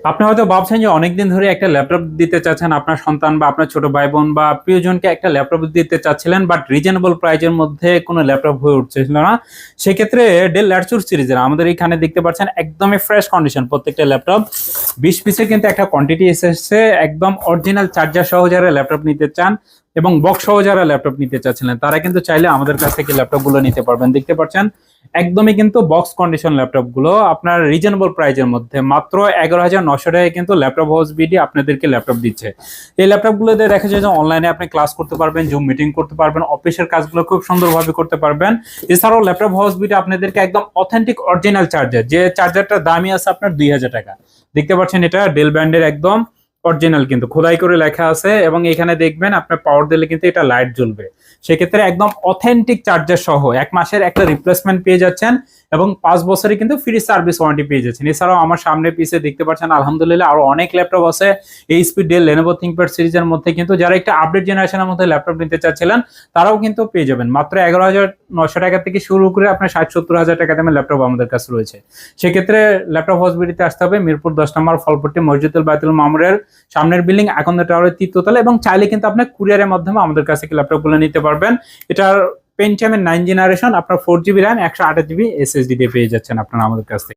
আপনি হয়তো ভাবছেন যে অনেকদিন ধরে একটা ল্যাপটপ দিতে চাচ্ছেন আপনার সন্তান বা আপনার ছোট ভাই বোন বা প্রিয়জনকে একটা ল্যাপটপ দিতে চাচ্ছিলেন, বাট রিজনেবল প্রাইজের মধ্যে কোনো ল্যাপটপ হয়ে উঠছিল না। সেক্ষেত্রে ডেল ল্যাটিটিউড সিরিজের আমাদের এখানে দেখতে পাচ্ছেন একদমই ফ্রেশ কন্ডিশন প্রত্যেকটা ল্যাপটপ। 20 পিসের কিন্তু একটা কোয়ান্টিটি এসেছে, একদম অরিজিনাল চার্জার সহ যারা ল্যাপটপ নিতে চান এবং বক্স সহ যারা ল্যাপটপ নিতে চাচ্ছিলেন তারা কিন্তু চাইলে আমাদের কাছ থেকে ল্যাপটপ গুলো নিতে পারবেন। দেখতে পাচ্ছেন একদমই কিন্তু বক্স কন্ডিশন ল্যাপটপ গুলো আপনার রিজনেবল প্রাইজের মধ্যে মাত্র 11,900 টাকায় কিন্তু ল্যাপটপ হাউস বিডি আপনাদেরকে ল্যাপটপ দিচ্ছে। এই ল্যাপটপ গুলোতে দেখা যায় যে অনলাইনে আপনি ক্লাস করতে পারবেন, জুম মিটিং করতে পারবেন, অফিসের কাজগুলো খুব সুন্দরভাবে করতে পারবেন। এছাড়াও ল্যাপটপ হাউস বিডি আপনাদেরকে একদম অথেন্টিক অরিজিনাল চার্জার, যে চার্জারটার দামই আছে আপনার 2,000 টাকা। দেখতে পাচ্ছেন এটা ডেল ব্র্যান্ডের একদম অরিজিনাল, কিন্তু খোদাই করে লেখা আছে এবং এখানে দেখবেন আপনার পাওয়ার দিলে কিন্তু এটা লাইট জ্বলবে। সেক্ষেত্রে একদম অথেন্টিক চার্জার সহ 1 মাসের একটা রিপ্লেসমেন্ট পেয়ে যাচ্ছেন এবং 5 বছরে কিন্তু ফ্রি সার্ভিস ওয়ারেন্টি পেয়ে যাচ্ছেন। এছাড়াও আমার সামনে পিছে দেখতে পাচ্ছেন আলহামদুলিল্লাহ আরো অনেক ল্যাপটপ আছে এইচপি, ডেল, লেনোভো থিংকপ্যাড সিরিজের মধ্যে। কিন্তু যারা একটা আপডেট জেনারেশনের মধ্যে ল্যাপটপ নিতে চাচ্ছিলেন তারাও কিন্তু পেয়ে যাবেন মাত্র 11,900 টাকা থেকে শুরু করে আপনার 60-70 হাজার টাকা দামের ল্যাপটপ আমাদের কাছে রয়েছে। সেক্ষেত্রে ল্যাপটপ হসপিটালিতে আসতে হবে মিরপুর 10 নম্বর ফলপট্টি মসজিদুল বাইতুল মামুরের সামনের বিল্ডিং আকন্দ টাওয়ারের 3য় তলা, এবং চাইলে কিন্তু আপনি কুরিয়ারের মাধ্যমে আমাদের কাছ থেকে ল্যাপটপগুলো নিতে পারবেন। এটার পেন্টিয়ামের 9 জেনারেশন আপনার 4 জিবি র্যাম 128 জিবি এসএসডি দিয়ে পেয়ে যাচ্ছেন আপনারা আমাদের কাছ থেকে।